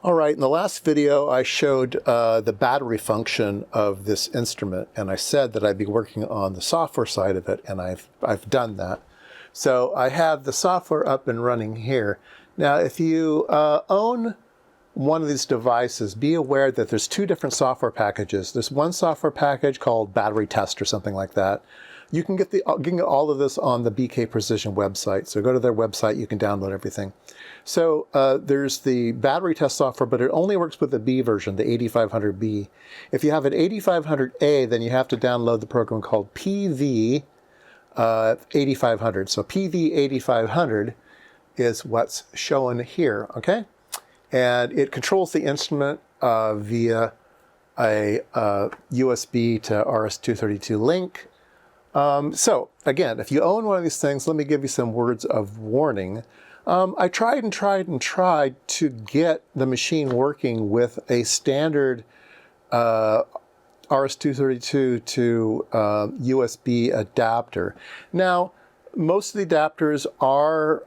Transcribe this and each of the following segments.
All right, in the last video I showed the battery function of this instrument, and I said that I'd be working on the software side of it, and I've done that. So I have the software up and running here. Now if you own one of these devices, be aware that there's two different software packages. There's one software package called Battery Test or something like that. You can get all of this on the BK Precision website. So go to their website, you can download everything. So there's the battery test software, but it only works with the B version, the 8500B. If you have an 8500A, then you have to download the program called PV8500. So PV8500 is what's shown here, okay? And it controls the instrument via a USB to RS-232 link. So again, if you own one of these things, let me give you some words of warning. I tried to get the machine working with a standard RS-232 to USB adapter. Now, most of the adapters are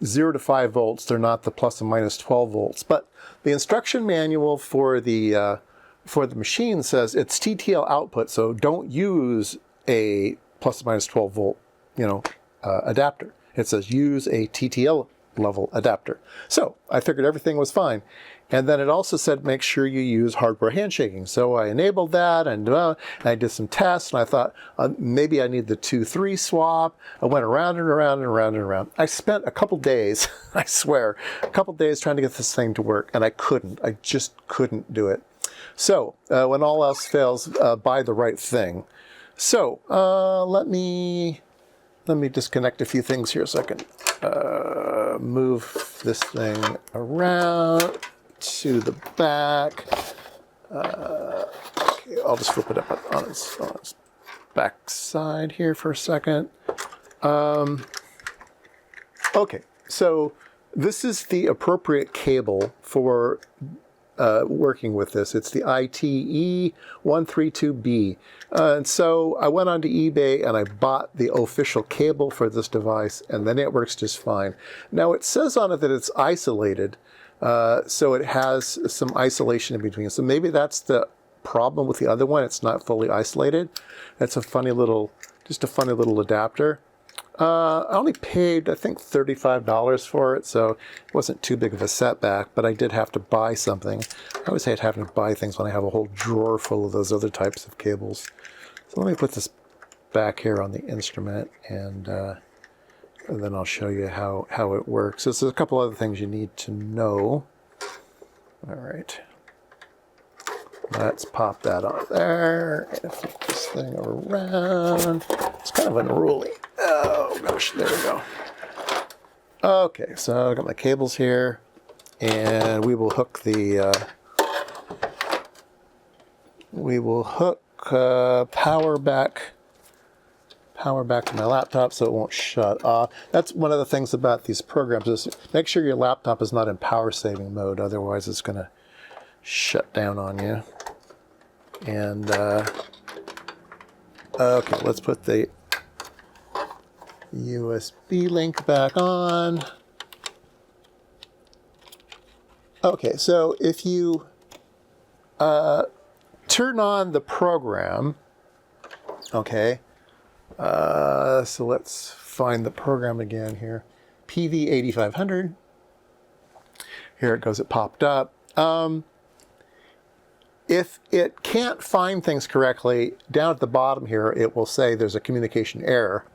0 to 5 volts. They're not the plus and minus 12 volts. But the instruction manual for the machine says it's TTL output, so don't use a plus or minus 12 volt, adapter. It says use a TTL level adapter. So I figured everything was fine. And then it also said make sure you use hardware handshaking. So I enabled that, and I did some tests, and I thought maybe I need the 2-3 swap. I went around and around and around and around. I spent a couple days, I swear, a couple days trying to get this thing to work, and I couldn't. I just couldn't do it. So when all else fails, buy the right thing. So let me disconnect a few things here so I can move this thing around to the back. Okay, I'll just flip it up on its back side here for a second. Okay, so this is the appropriate cable for working with this. It's the ITE132B. And so I went onto eBay and I bought the official cable for this device, and then it works just fine. Now it says on it that it's isolated, so it has some isolation in between. So maybe that's the problem with the other one. It's not fully isolated. That's a funny little, just a funny little adapter. I only paid, I think, $35 for it, so it wasn't too big of a setback, but I did have to buy something. I always hate having to buy things when I have a whole drawer full of those other types of cables. So let me put this back here on the instrument, and then I'll show you how it works. So there's a couple other things you need to know. All right. Let's pop that on there and flip this thing around. It's kind of unruly. Oh gosh, there we go. Okay, so I got my cables here, and we will hook the power back to my laptop so it won't shut off. That's one of the things about these programs, is make sure your laptop is not in power saving mode, otherwise it's going to shut down on you. And okay, let's put the USB link back on. Okay, so if you turn on the program, okay, so let's find the program again here. PV8500. Here it goes, it popped up. If it can't find things correctly, down at the bottom here, it will say there's a communication error.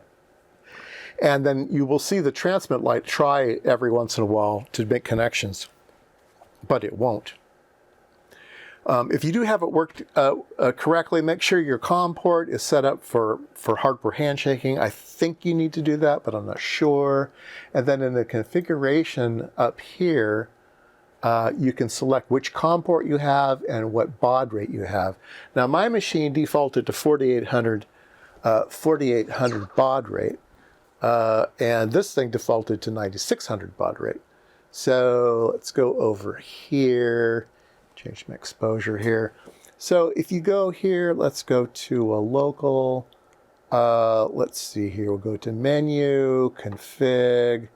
And then you will see the transmit light try every once in a while to make connections, but it won't. If you do have it worked correctly, make sure your COM port is set up for hardware handshaking. I think you need to do that, but I'm not sure. And then in the configuration up here, you can select which COM port you have and what baud rate you have. Now my machine defaulted to 4800 baud rate, and this thing defaulted to 9600 baud rate. So let's go over here, change my exposure here. So if you go here, let's go to a local, let's see here, we'll go to menu, config,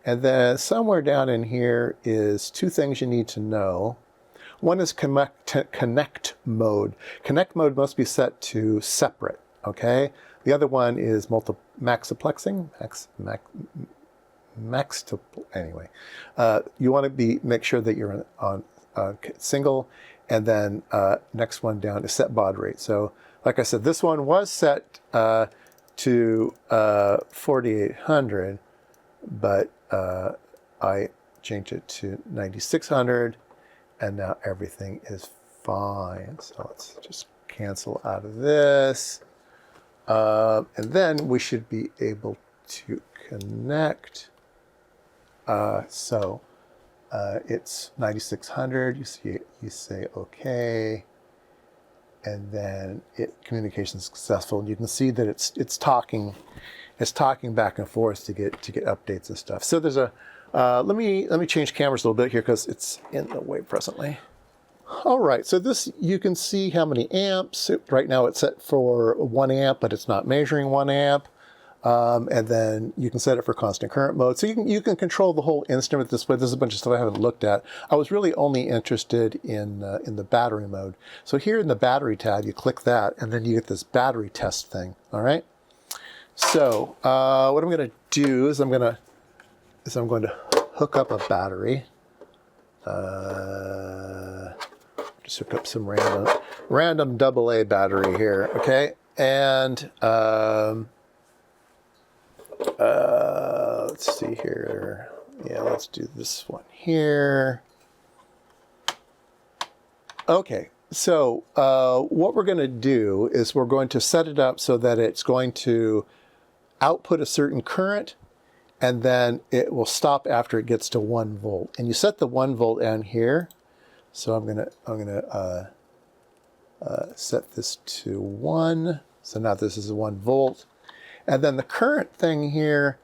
And then somewhere down in here is two things you need to know. One is connect mode. Connect mode must be set to separate, okay? The other one is maxiplexing. Anyway, you want to make sure that you're on single, and then next one down is set baud rate. So like I said, this one was set to 4800, but I changed it to 9600, and now everything is fine. So let's just cancel out of this, and then we should be able to connect. It's 9600. You say okay, and then communication is successful. And you can see that it's talking back and forth to get updates and stuff. So there's a let me change cameras a little bit here because it's in the way presently. All right, so this, you can see how many amps. Right now it's set for 1 amp, but it's not measuring 1 amp. And then you can set it for constant current mode. So you can control the whole instrument this way. There's a bunch of stuff I haven't looked at. I was really only interested in the battery mode. So here in the battery tab, you click that, and then you get this battery test thing. All right. So what I'm going to do is I'm going to hook up a battery. Just hook up some random AA battery here. Okay, and let's see here. Yeah, let's do this one here. Okay, so what we're going to do is we're going to set it up so that it's going to output a certain current, and then it will stop after it gets to 1 volt. And you set the 1 volt down here. So I'm gonna set this to 1. So now this is 1 volt. And then the current thing here,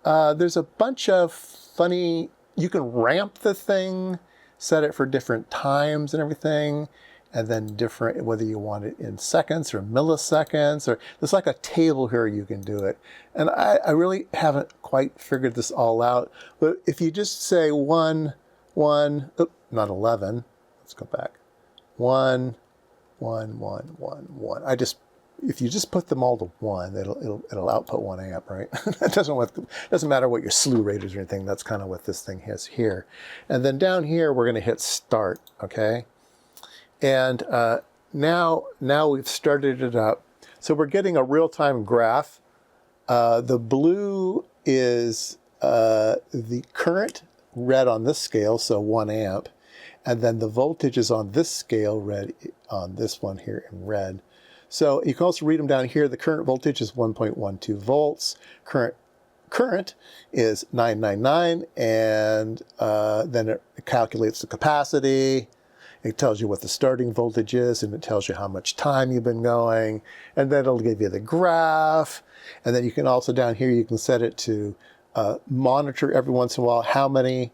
there's a bunch of funny, you can ramp the thing, set it for different times and everything, and then different, whether you want it in seconds or milliseconds, or there's like a table here you can do it. And I really haven't quite figured this all out, but if you just say 1, 1, not 11, let's go back, 1, 1, 1, 1, 1. If you just put them all to 1, it'll output 1 amp, right? It doesn't matter what your slew rate is or anything. That's kind of what this thing has here. And then down here, we're going to hit start, okay? And now we've started it up. So we're getting a real-time graph. The blue is the current read on this scale, so 1 amp. And then the voltage is on this scale, read on this one here in red. So you can also read them down here. The current voltage is 1.12 volts. Current is 999, and then it calculates the capacity. It tells you what the starting voltage is, and it tells you how much time you've been going, and then it'll give you the graph. And then you can also down here, you can set it to monitor every once in a while how many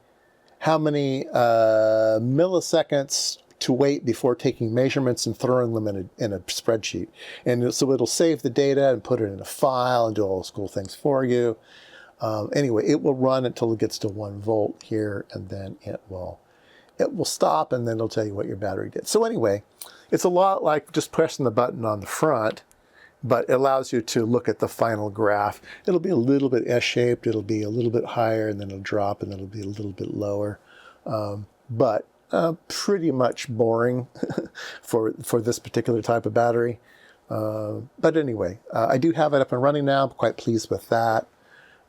milliseconds to wait before taking measurements and throwing them in a spreadsheet. And so it'll save the data and put it in a file and do all those cool things for you. Anyway, it will run until it gets to 1 volt here, and then it will stop, and then it'll tell you what your battery did. So anyway, it's a lot like just pressing the button on the front, but it allows you to look at the final graph. It'll be a little bit S-shaped, it'll be a little bit higher, and then it'll drop, and then it'll be a little bit lower. But pretty much boring for this particular type of battery. But anyway, I do have it up and running now. I'm quite pleased with that.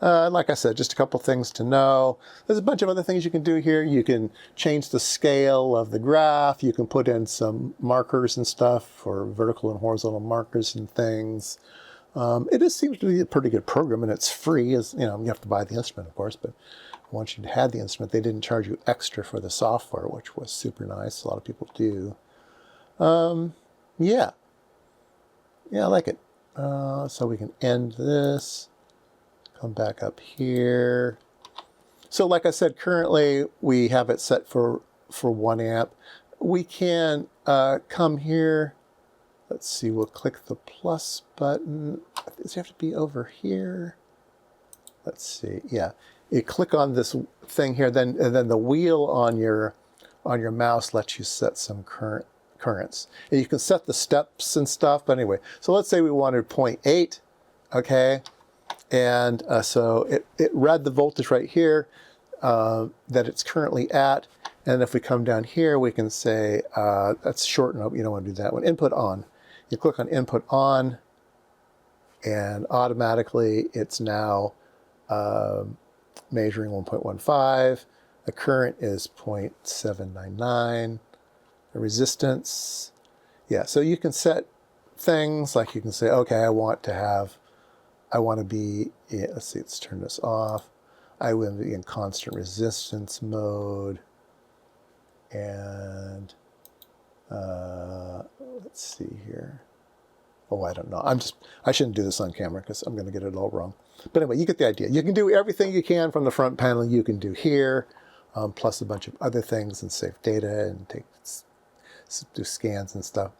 Like I said, just a couple things to know. There's a bunch of other things you can do here. You can change the scale of the graph. You can put in some markers and stuff for vertical and horizontal markers and things. It just seems to be a pretty good program, and it's free. You have to buy the instrument, of course, but once you had the instrument, they didn't charge you extra for the software, which was super nice. A lot of people do. Yeah, I like it. So we can end this. Come back up here. So like I said, currently we have it set for 1 amp. We can come here. Let's see, we'll click the plus button. Does it have to be over here? Let's see, yeah. you click on this thing here, and then the wheel on your mouse lets you set some currents. And you can set the steps and stuff, but anyway, so let's say we wanted 0.8, okay? And so it read the voltage right here that it's currently at. And if we come down here, we can say, that's short, no, you don't want to do that one. Input on. You click on input on, and automatically it's now measuring 1.15. The current is 0.799. The resistance, yeah, so you can set things like you can say, okay, I want to be, let's see, let's turn this off. I will be in constant resistance mode. And let's see here. Oh, I don't know. I shouldn't do this on camera because I'm going to get it all wrong. But anyway, you get the idea. You can do everything you can from the front panel. You can do here, plus a bunch of other things, and save data and do scans and stuff.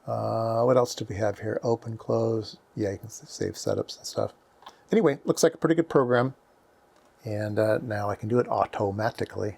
What else do we have here? Open, close. Yeah, you can save setups and stuff. Anyway, looks like a pretty good program. And now I can do it automatically.